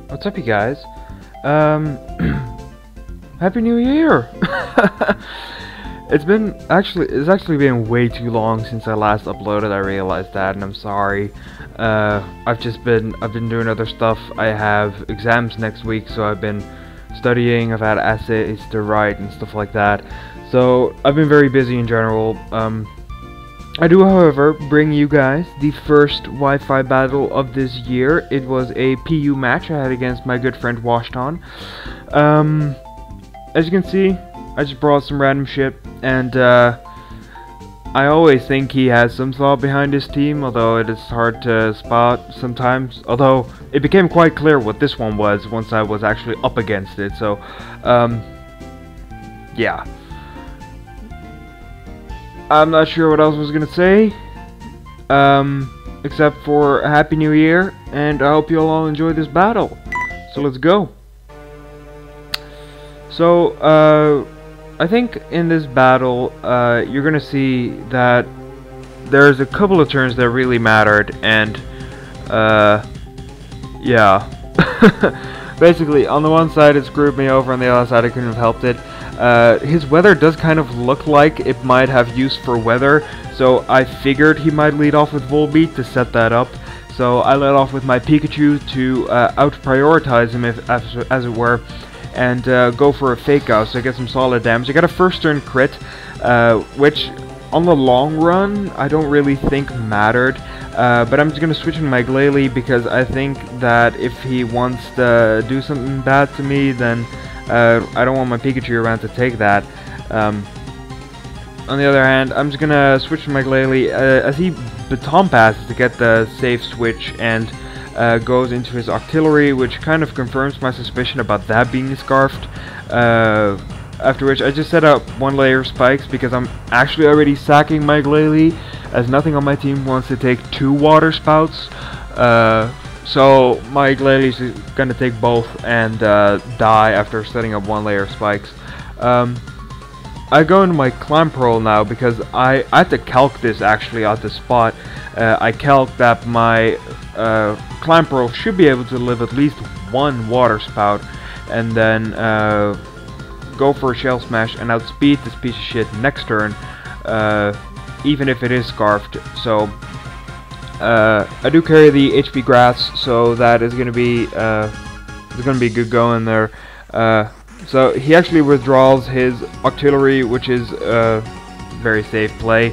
What's up, you guys? Happy New Year! It's actually been way too long since I last uploaded. I realized that, and I'm sorry. I've been doing other stuff. I have exams next week, so I've been studying. I've had essays to write and stuff like that. So I've been very busy in general. I do, however, bring you guys the first Wi-Fi battle of this year. It was a PU match I had against my good friend WoJtOn. As you can see, I just brought some random shit, and I always think he has some thought behind his team, although it is hard to spot sometimes. Although, it became quite clear what this one was once I was actually up against it, so, yeah. I'm not sure what else I was gonna say, except for a Happy New Year, and I hope you all enjoy this battle. So let's go. So, I think in this battle, you're gonna see that there's a couple of turns that really mattered, and, yeah. Basically, on the one side it screwed me over, on the other side I couldn't have helped it. His weather does kind of look like it might have use for weather, so I figured he might lead off with Volbeat to set that up. So I led off with my Pikachu to out-prioritize him, as it were, and go for a fake out, so I get some solid damage. I got a first turn crit, which on the long run I don't really think mattered, but I'm just gonna switch in my Glalie because I think that if he wants to do something bad to me, then I don't want my Pikachu around to take that. On the other hand, I'm just gonna switch to my Glalie as he baton passes to get the safe switch and goes into his Octillery, which kind of confirms my suspicion about that being scarfed. After which I just set up one layer of spikes because I'm actually already sacking my Glalie, as nothing on my team wants to take 2 water spouts. So my Glalie is gonna take both and die after setting up one layer of spikes. I go into my Climb Pearl now because I had to calc this actually at the spot. I calc that my Climb Pearl should be able to live at least 1 water spout, and then go for a Shell Smash and outspeed this piece of shit next turn, even if it is scarfed. So I do carry the HP Grass, so that is gonna be good going there. So he actually withdraws his Octillery, which is very safe play.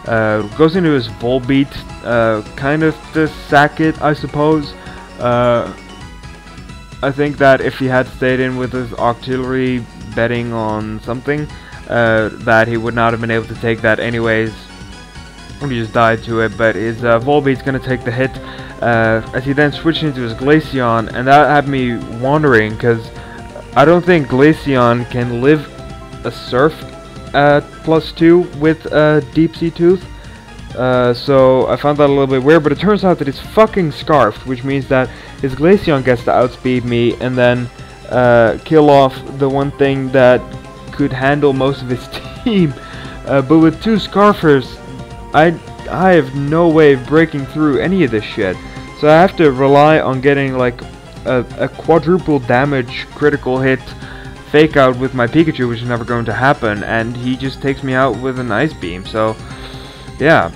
Goes into his Volbeat, kind of to sack it, I suppose. I think that if he had stayed in with his Octillery, betting on something, that he would not have been able to take that anyways. He just died to it, but his Volbeat's gonna take the hit, as he then switched into his Glaceon, and that had me wondering, because I don't think Glaceon can live a Surf at +2 with Deep Sea Tooth, so I found that a little bit weird, but it turns out that it's fucking scarfed, which means that his Glaceon gets to outspeed me and then kill off the one thing that could handle most of his team. But with 2 Scarfers, I have no way of breaking through any of this shit, so I have to rely on getting like a quadruple damage critical hit fake out with my Pikachu, which is never going to happen, and he just takes me out with an Ice Beam. So yeah,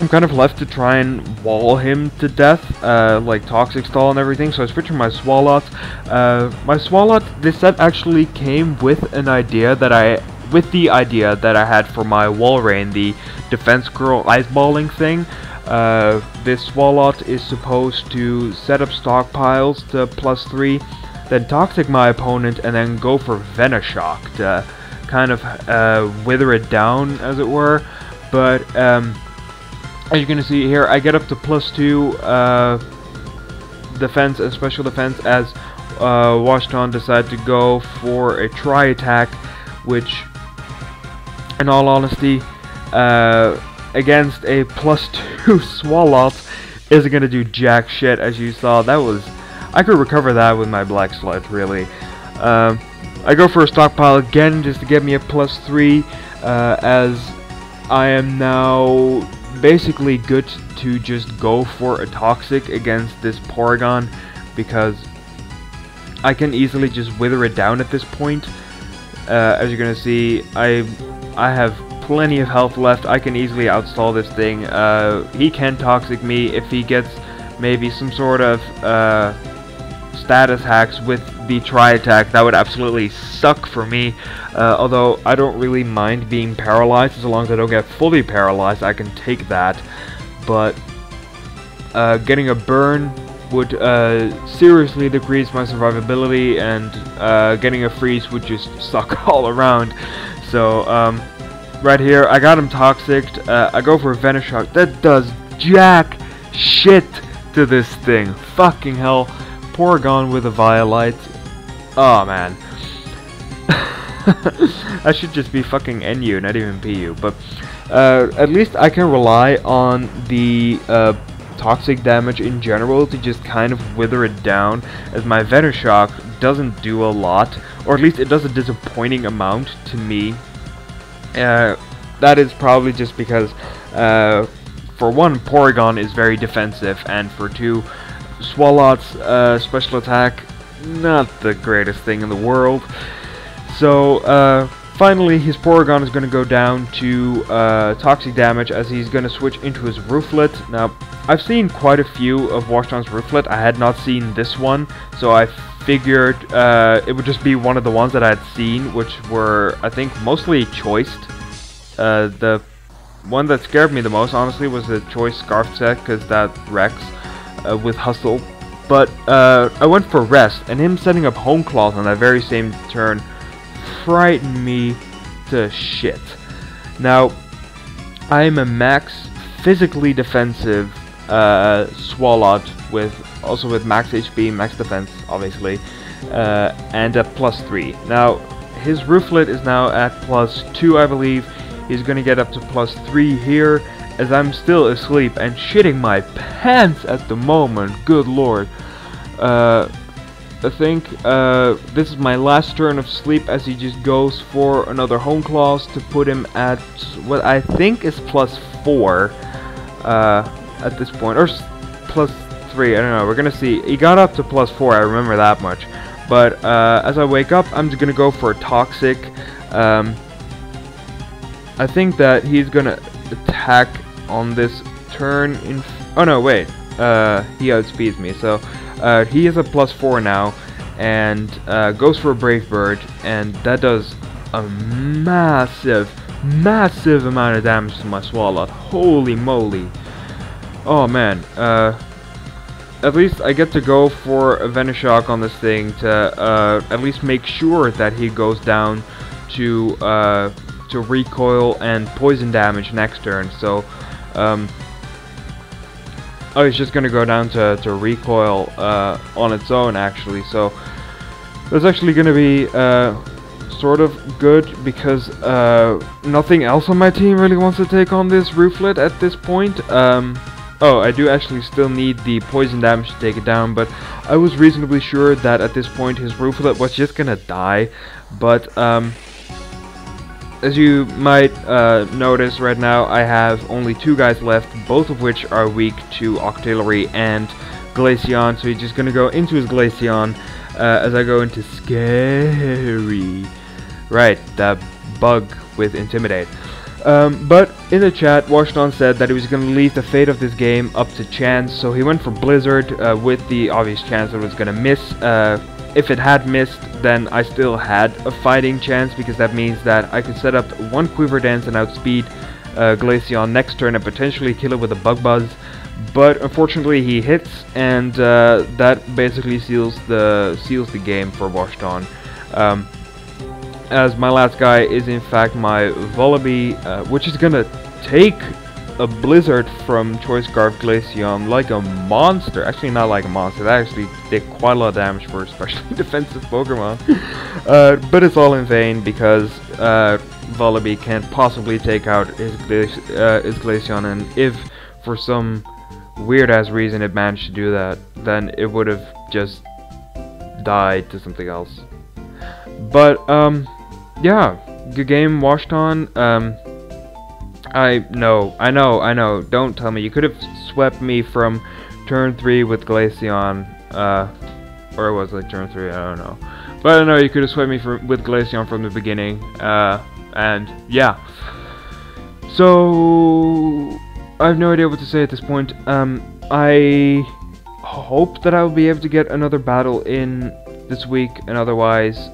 I'm kind of left to try and wall him to death, like Toxic Stall and everything. So I switched to my Swalot. My Swalot, this set actually came with an idea that I had for my Walrein, the Defense Curl Ice Balling thing. This Swalot is supposed to set up stockpiles to +3, then Toxic my opponent, and then go for Venoshock to kind of wither it down, as it were. But as you can see here, I get up to +2 defense and special defense as WoJtOn decided to go for a tri-attack, which, in all honesty, against a +2 Swalot isn't gonna do jack shit. As you saw, I could recover that with my Black Sludge, really. I go for a stockpile again just to get me a +3, as I am now basically good to just go for a Toxic against this Porygon, because I can easily just wither it down at this point. As you're gonna see, I have plenty of health left. I can easily outstall this thing. He can toxic me if he gets maybe some sort of status hacks with the tri-attack. That would absolutely suck for me. Although I don't really mind being paralyzed as long as I don't get fully paralyzed. I can take that. But getting a burn would seriously decrease my survivability, and getting a freeze would just suck all around. So right here, I got him toxicked. I go for a Venom Shock. That does jack shit to this thing. Fucking hell. Porygon with a Violite. Oh man. I should just be fucking NU, not even PU. But at least I can rely on the toxic damage in general to just kind of wither it down, as my Venom Shock doesn't do a lot, or at least it does a disappointing amount to me. That is probably just because for one, Porygon is very defensive, and for two, Swalot's special attack, not the greatest thing in the world. So finally his Porygon is going to go down to toxic damage, as he's going to switch into his Rooflet. Now, I've seen quite a few of WoJtOn's Rooflet. I had not seen this one, so I figured it would just be one of the ones that I had seen, which were, I think, mostly choiced. The one that scared me the most, honestly, was the choice Scarf set, because that wrecks with Hustle. But I went for Rest, and him setting up Home Claws on that very same turn frightened me to shit. Now, I am a max physically defensive Swalot, also with max HP, max defense, obviously, and a +3. Now, his Rooflet is now at +2, I believe. He's gonna get up to +3 here, as I'm still asleep and shitting my pants at the moment. Good lord. I think this is my last turn of sleep, as he just goes for another Home Claws to put him at what I think is +4 at this point, or +3, I don't know, we're gonna see. He got up to +4, I remember that much. But as I wake up, I'm just gonna go for a Toxic. I think that he's gonna attack on this turn in... Oh no, wait, he outspeeds me, so he is a +4 now, and goes for a Brave Bird, and that does a massive amount of damage to my Swalot. Holy moly. Oh man, at least I get to go for a Venom Shock on this thing to at least make sure that he goes down to recoil and poison damage next turn. So oh, he's just gonna go down to recoil on its own, actually. So that's actually gonna be sort of good, because nothing else on my team really wants to take on this Rooflet at this point. Oh, I do actually still need the poison damage to take it down, but I was reasonably sure that at this point his Rooflet was just gonna die. But as you might notice right now, I have only 2 guys left, both of which are weak to Octillery and Glaceon, so he's just gonna go into his Glaceon as I go into Scary. Right, that bug with Intimidate. But in the chat, WoJtOn said that he was going to leave the fate of this game up to chance, so he went for Blizzard with the obvious chance that it was going to miss. If it had missed, then I still had a fighting chance, because that means that I could set up one Quiver Dance and outspeed Glaceon next turn and potentially kill it with a Bug Buzz. But unfortunately he hits, and that basically seals the game for WoJtOn. As my last guy is in fact my Vullaby, which is gonna take a Blizzard from Choice Scarf Glaceon like a monster. Actually, not like a monster, that actually did quite a lot of damage for especially defensive Pokemon. But it's all in vain, because Vullaby can't possibly take out his Glaceon, and if for some weird ass reason it managed to do that, then it would have just died to something else. But yeah, good game, WoJtOn. I know, don't tell me. You could have swept me from turn 3 with Glaceon. or it was like turn 3, I don't know. But I don't know, you could have swept me with Glaceon from the beginning, and yeah. So I have no idea what to say at this point. I hope that I will be able to get another battle in this week, and otherwise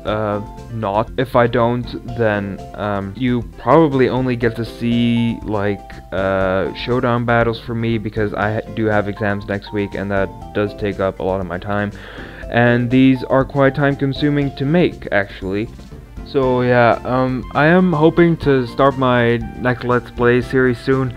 not. If I don't, then you probably only get to see like showdown battles for me, because I do have exams next week, and that does take up a lot of my time, and these are quite time consuming to make, actually. So yeah, I am hoping to start my next Let's Play series soon.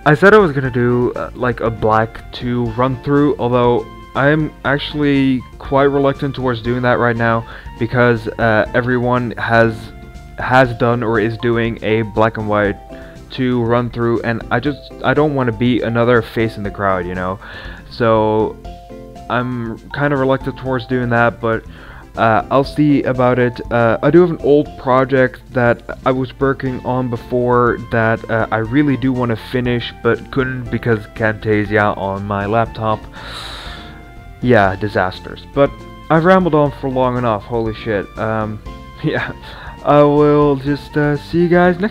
I said I was gonna do like a Black 2 run through, although I am actually quite reluctant towards doing that right now, because everyone has done or is doing a Black and White 2 run through, and I don't want to be another face in the crowd, you know. So I'm kind of reluctant towards doing that, but I'll see about it. I do have an old project that I was working on before that I really do want to finish, but couldn't because Camtasia on my laptop. Yeah, disasters. But I've rambled on for long enough, holy shit. Yeah, I will just see you guys next